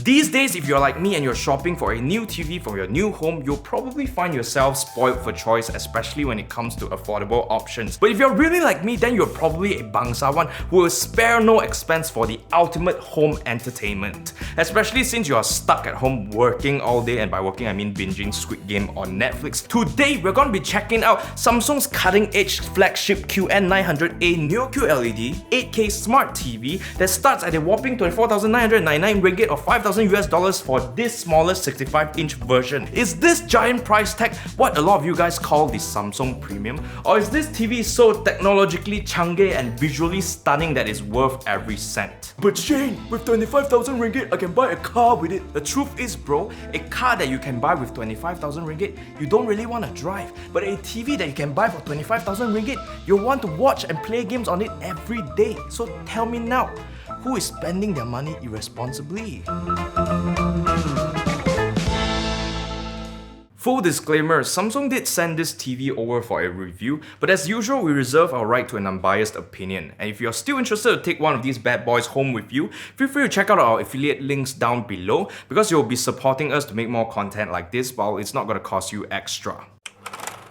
These days, if you're like me and you're shopping for a new TV for your new home, you'll probably find yourself spoiled for choice, especially when it comes to affordable options. But if you're really like me, then you're probably a bangsawan who will spare no expense for the ultimate home entertainment. Especially since you are stuck at home working all day, and by working I mean binging Squid Game on Netflix. Today, we're going to be checking out Samsung's cutting-edge flagship QN900A Neo QLED 8K smart TV that starts at a whopping 24,999 ringgit or $5,000 for this smaller 65-inch version. Is this giant price tag what a lot of you guys call the Samsung Premium? Or is this TV so technologically changgay and visually stunning that it's worth every cent? But Shane, with 25,000 ringgit, I can buy a car with it. The truth is, bro, a car that you can buy with 25,000 ringgit, you don't really want to drive. But a TV that you can buy for 25,000 ringgit, you'll want to watch and play games on it every day. So tell me now, who is spending their money irresponsibly? Full disclaimer, Samsung did send this TV over for a review, but as usual, we reserve our right to an unbiased opinion. And if you're still interested to take one of these bad boys home with you, feel free to check out our affiliate links down below because you'll be supporting us to make more content like this while it's not going to cost you extra.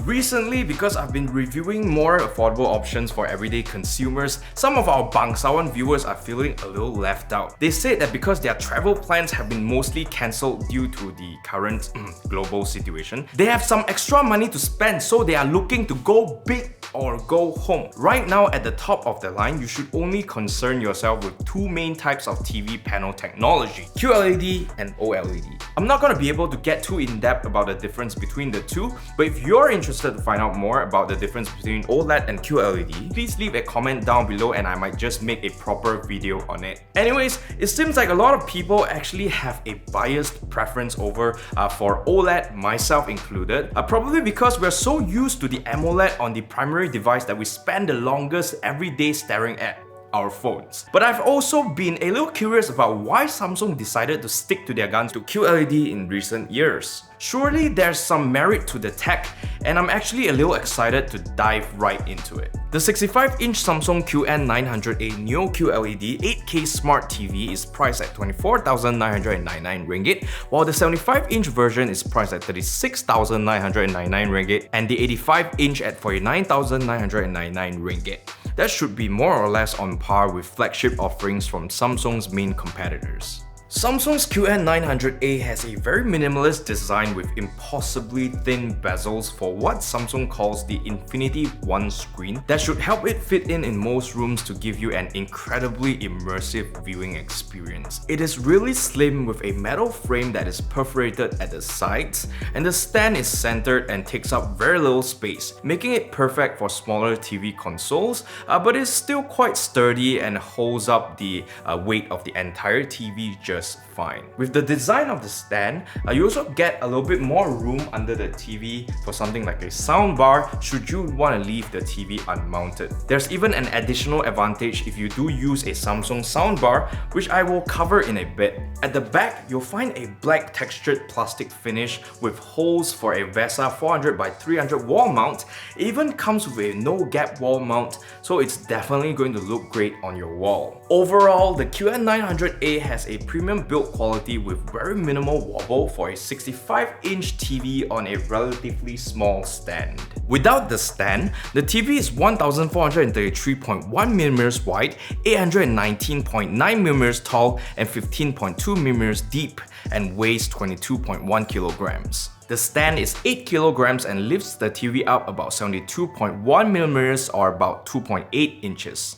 Recently, because I've been reviewing more affordable options for everyday consumers, some of our bangsawan viewers are feeling a little left out. They said that because their travel plans have been mostly cancelled due to the current global situation, they have some extra money to spend, so they are looking to go big or go home. Right now, at the top of the line, you should only concern yourself with two main types of TV panel technology, QLED and OLED. I'm not going to be able to get too in-depth about the difference between the two, but if you're interested to find out more about the difference between OLED and QLED, please leave a comment down below and I might just make a proper video on it. Anyways, it seems like a lot of people actually have a biased preference over for OLED, myself included, probably because we're so used to the AMOLED on the primary device that we spend the longest every day staring at our phones. But I've also been a little curious about why Samsung decided to stick to their guns to QLED in recent years. Surely there's some merit to the tech, and I'm actually a little excited to dive right into it. The 65-inch Samsung QN900A Neo QLED 8K Smart TV is priced at 24,999 ringgit, while the 75-inch version is priced at 36,999 ringgit, and the 85-inch at 49,999 ringgit. That should be more or less on par with flagship offerings from Samsung's main competitors. Samsung's QN900A has a very minimalist design with impossibly thin bezels for what Samsung calls the Infinity One screen that should help it fit in most rooms to give you an incredibly immersive viewing experience. It is really slim with a metal frame that is perforated at the sides, and the stand is centered and takes up very little space, making it perfect for smaller TV consoles, but is still quite sturdy and holds up the weight of the entire TV just fine. With the design of the stand, you also get a little bit more room under the TV for something like a soundbar should you want to leave the TV unmounted. There's even an additional advantage if you do use a Samsung soundbar, which I will cover in a bit. At the back, you'll find a black textured plastic finish with holes for a VESA 400x300 wall mount. It even comes with a no-gap wall mount, so it's definitely going to look great on your wall. Overall, the QN900A has a premium build quality with very minimal wobble for a 65-inch TV on a relatively small stand. Without the stand, the TV is 1433.1mm wide, 819.9mm tall, and 15.2mm deep, and weighs 22.1 kilograms. The stand is 8 kilograms and lifts the TV up about 72.1mm or about 2.8 inches.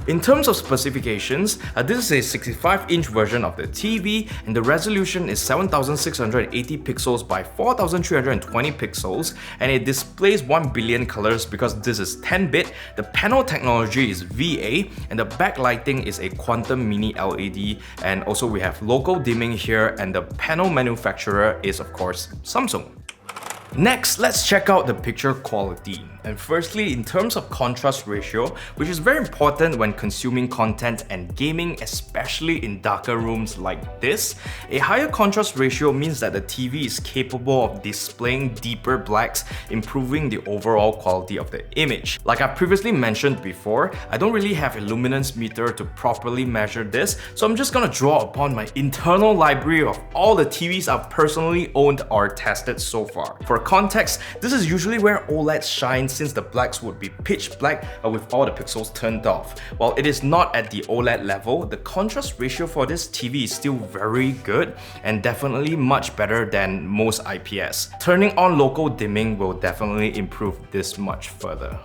In terms of specifications, this is a 65-inch version of the TV, and the resolution is 7680 pixels by 4320 pixels, and it displays 1 billion colors because this is 10-bit. The panel technology is VA, and the backlighting is a quantum mini LED, and also we have local dimming here, and the panel manufacturer is of course Samsung. Next, let's check out the picture quality. And firstly, in terms of contrast ratio, which is very important when consuming content and gaming, especially in darker rooms like this, a higher contrast ratio means that the TV is capable of displaying deeper blacks, improving the overall quality of the image. Like I previously mentioned before, I don't really have a luminance meter to properly measure this, so I'm just gonna draw upon my internal library of all the TVs I've personally owned or tested so far. For context, this is usually where OLEDs shine since the blacks would be pitch black with all the pixels turned off. While it is not at the OLED level, the contrast ratio for this TV is still very good and definitely much better than most IPS. Turning on local dimming will definitely improve this much further.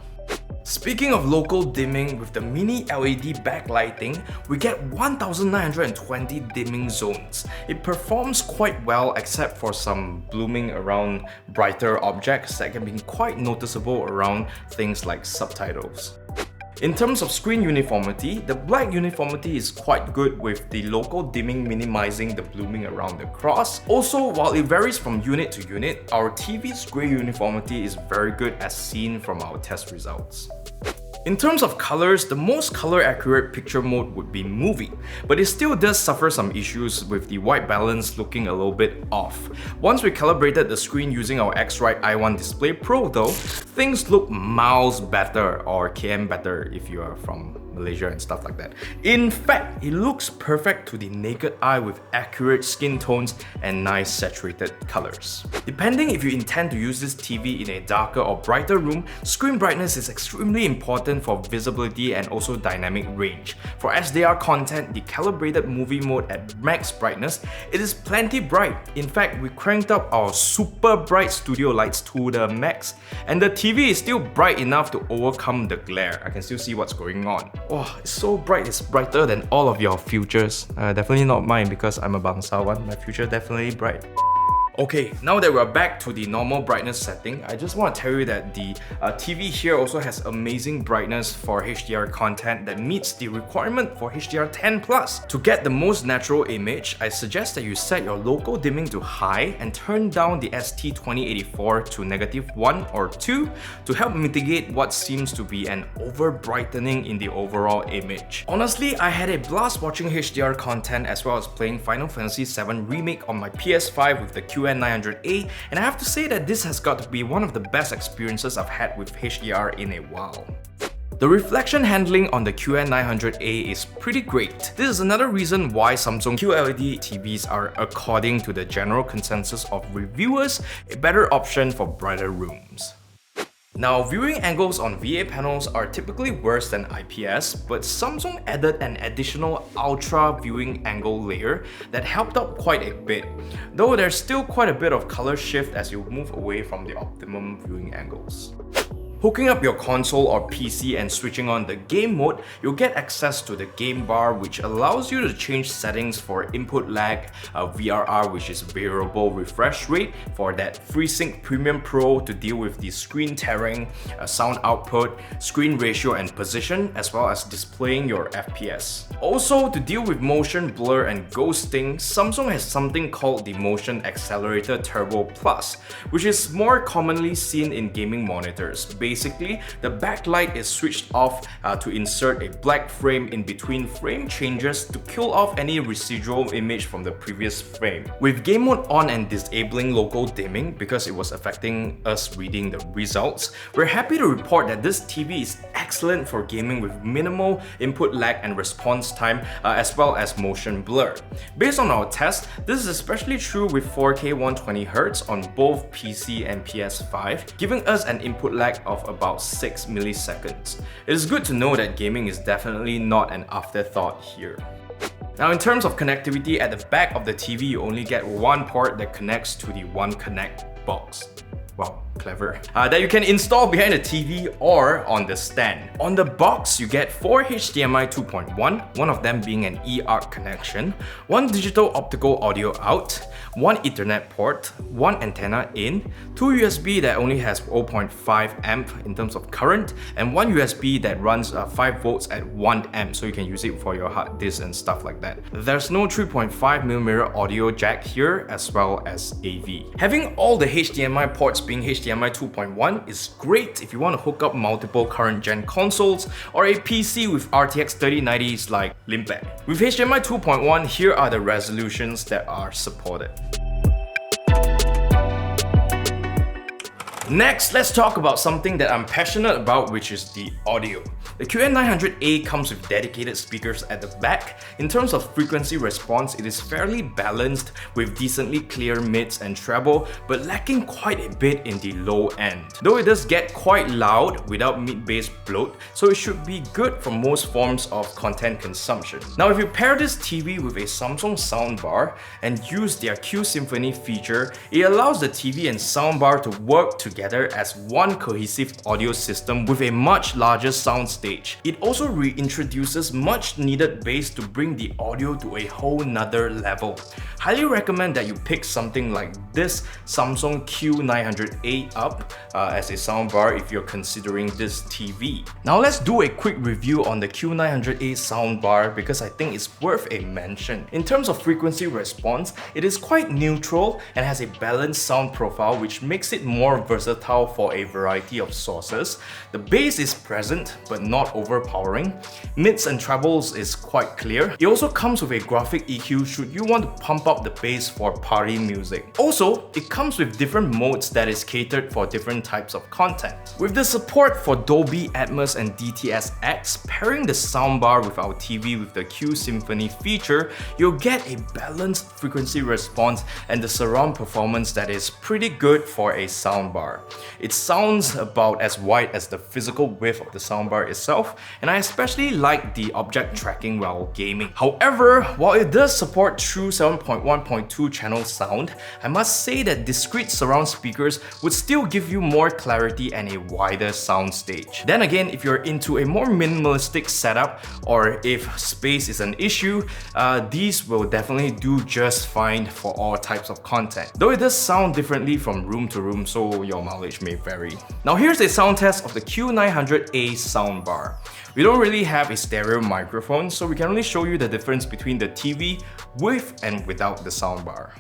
Speaking of local dimming, with the mini LED backlighting, we get 1920 dimming zones. It performs quite well except for some blooming around brighter objects that can be quite noticeable around things like subtitles. In terms of screen uniformity, the black uniformity is quite good with the local dimming minimizing the blooming around the cross. Also, while it varies from unit to unit, our TV's grey uniformity is very good as seen from our test results. In terms of colors, the most color accurate picture mode would be movie, but it still does suffer some issues with the white balance looking a little bit off. Once we calibrated the screen using our X-Rite i1 Display Pro though, things look miles better, or km better if you are from Malaysia and stuff like that. In fact, it looks perfect to the naked eye with accurate skin tones and nice saturated colors. Depending if you intend to use this TV in a darker or brighter room, screen brightness is extremely important for visibility and also dynamic range. For SDR content, the calibrated movie mode at max brightness, it is plenty bright. In fact, we cranked up our super bright studio lights to the max, and the TV is still bright enough to overcome the glare. I can still see what's going on. Oh, it's so bright, it's brighter than all of your futures. Definitely not mine because I'm a bangsawan. My future definitely bright. Okay, now that we're back to the normal brightness setting, I just want to tell you that the TV here also has amazing brightness for HDR content that meets the requirement for HDR10+. To get the most natural image, I suggest that you set your local dimming to high and turn down the ST2084 to -1 or 2 to help mitigate what seems to be an over-brightening in the overall image. Honestly, I had a blast watching HDR content as well as playing Final Fantasy VII Remake on my PS5 with the QN900A, and I have to say that this has got to be one of the best experiences I've had with HDR in a while. The reflection handling on the QN900A is pretty great. This is another reason why Samsung QLED TVs are, according to the general consensus of reviewers, a better option for brighter rooms. Now, viewing angles on VA panels are typically worse than IPS, but Samsung added an additional ultra viewing angle layer that helped out quite a bit, though there's still quite a bit of color shift as you move away from the optimum viewing angles. Hooking up your console or PC and switching on the game mode, you'll get access to the game bar, which allows you to change settings for input lag, VRR, which is variable refresh rate, for that FreeSync Premium Pro to deal with the screen tearing, sound output, screen ratio and position, as well as displaying your FPS. Also, to deal with motion blur and ghosting, Samsung has something called the Motion Accelerator Turbo Plus, which is more commonly seen in gaming monitors. Basically, the backlight is switched off to insert a black frame in between frame changes to kill off any residual image from the previous frame. With game mode on and disabling local dimming because it was affecting us reading the results, we're happy to report that this TV is excellent for gaming with minimal input lag and response time, as well as motion blur. Based on our test, this is especially true with 4K 120Hz on both PC and PS5, giving us an input lag of about 6 milliseconds. It is good to know that gaming is definitely not an afterthought here. Now, in terms of connectivity, at the back of the TV you only get one port that connects to the One Connect box. Wow, clever. That you can install behind the TV or on the stand. On the box, you get 4 HDMI 2.1, one of them being an eARC connection, 1 digital optical audio out, 1 Ethernet port, 1 antenna in, 2 USB that only has 0.5 amp in terms of current, and 1 USB that runs 5 volts at 1 amp, so you can use it for your hard disk and stuff like that. There's no 3.5mm audio jack here, as well as AV. Having all the HDMI ports being HDMI 2.1 is great if you want to hook up multiple current gen consoles or a PC with RTX 3090s like Limpet. With HDMI 2.1, here are the resolutions that are supported. Next, let's talk about something that I'm passionate about, which is the audio. The QN900A comes with dedicated speakers at the back. In terms of frequency response, it is fairly balanced with decently clear mids and treble, but lacking quite a bit in the low end. Though it does get quite loud without mid-bass bloat, so it should be good for most forms of content consumption. Now, if you pair this TV with a Samsung soundbar and use their Q Symphony feature, it allows the TV and soundbar to work together as one cohesive audio system with a much larger soundstage. It also reintroduces much needed bass to bring the audio to a whole nother level. Highly recommend that you pick something like this Samsung Q900A up as a soundbar if you're considering this TV. Now let's do a quick review on the Q900A soundbar because I think it's worth a mention. In terms of frequency response, it is quite neutral and has a balanced sound profile which makes it more versatile for a variety of sources. The bass is present but not overpowering. Mids and trebles is quite clear. It also comes with a graphic EQ should you want to pump up the bass for party music. Also, it comes with different modes that is catered for different types of content. With the support for Dolby Atmos and DTS-X, pairing the soundbar with our TV with the Q Symphony feature, you'll get a balanced frequency response and the surround performance that is pretty good for a soundbar. It sounds about as wide as the physical width of the soundbar itself, and I especially like the object tracking while gaming. However, while it does support true 7.1.2 channel sound, I must say that discrete surround speakers would still give you more clarity and a wider soundstage. Then again, if you're into a more minimalistic setup or if space is an issue, these will definitely do just fine for all types of content. Though it does sound differently from room to room, so your mileage may vary. Now here's a sound test of the Q900A soundbar. We don't really have a stereo microphone, so we can only show you the difference between the TV with and without the soundbar.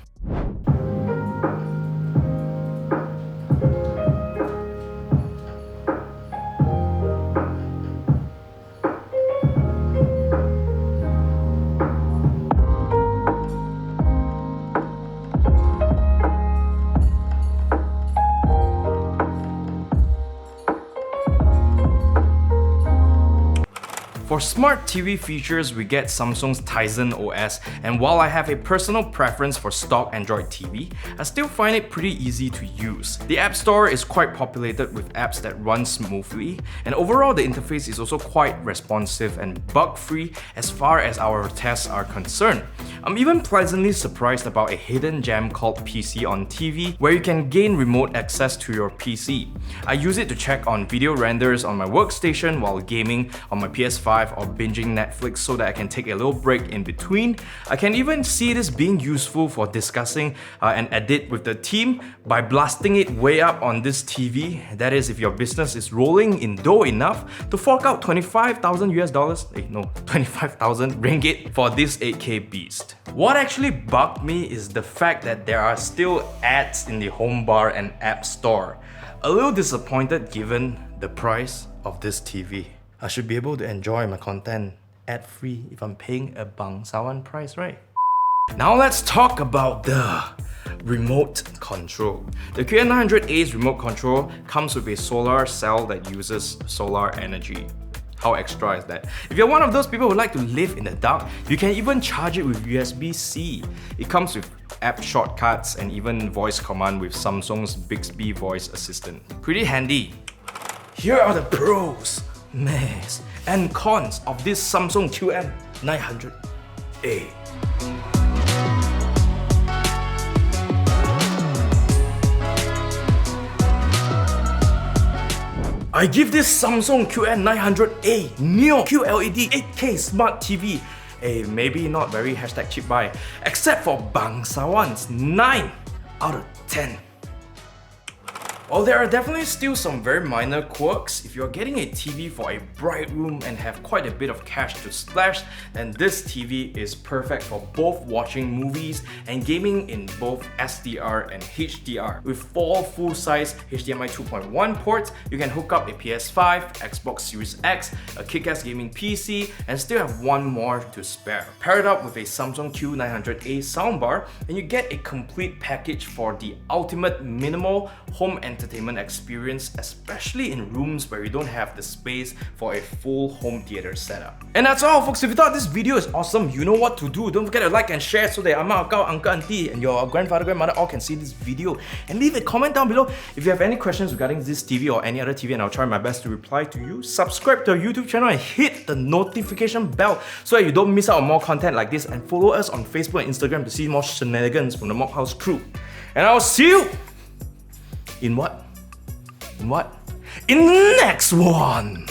For smart TV features, we get Samsung's Tizen OS, and while I have a personal preference for stock Android TV, I still find it pretty easy to use. The App Store is quite populated with apps that run smoothly, and overall the interface is also quite responsive and bug-free as far as our tests are concerned. I'm even pleasantly surprised about a hidden gem called PC on TV, where you can gain remote access to your PC. I use it to check on video renders on my workstation while gaming on my PS5 or binging Netflix so that I can take a little break in between. I can even see this being useful for discussing and edit with the team by blasting it way up on this TV. That is, if your business is rolling in dough enough to fork out 25,000 US dollars, no, 25,000 ringgit for this 8K beast. What actually bugged me is the fact that there are still ads in the home bar and app store. A little disappointed given the price of this TV. I should be able to enjoy my content ad-free if I'm paying a bangsawan price, right? Now let's talk about the remote control. The QN900A's remote control comes with a solar cell that uses solar energy. How extra is that? If you're one of those people who like to live in the dark, you can even charge it with USB-C. It comes with app shortcuts and even voice command with Samsung's Bixby voice assistant. Pretty handy. Here are the pros, mass, and cons of this Samsung QN900A. I give this Samsung QN900A Neo QLED 8K Smart TV a maybe not very #cheap buy, except for bangsawan's 9 out of 10. While there are definitely still some very minor quirks, if you're getting a TV for a bright room and have quite a bit of cash to splash, then this TV is perfect for both watching movies and gaming in both SDR and HDR. With 4 full-size HDMI 2.1 ports, you can hook up a PS5, Xbox Series X, a kick-ass gaming PC, and still have one more to spare. Pair it up with a Samsung Q900A soundbar, and you get a complete package for the ultimate minimal home entertainment experience, especially in rooms where you don't have the space for a full home theater setup. And that's all, folks. If you thought this video is awesome, you know what to do. Don't forget to like and share so that Amma, Uncle, Auntie, and your grandfather, grandmother all can see this video. And leave a comment down below if you have any questions regarding this TV or any other TV, and I'll try my best to reply to you. Subscribe to our YouTube channel and hit the notification bell so that you don't miss out on more content like this, and follow us on Facebook and Instagram to see more shenanigans from the Mock House crew. And I'll see you in what? In the next one!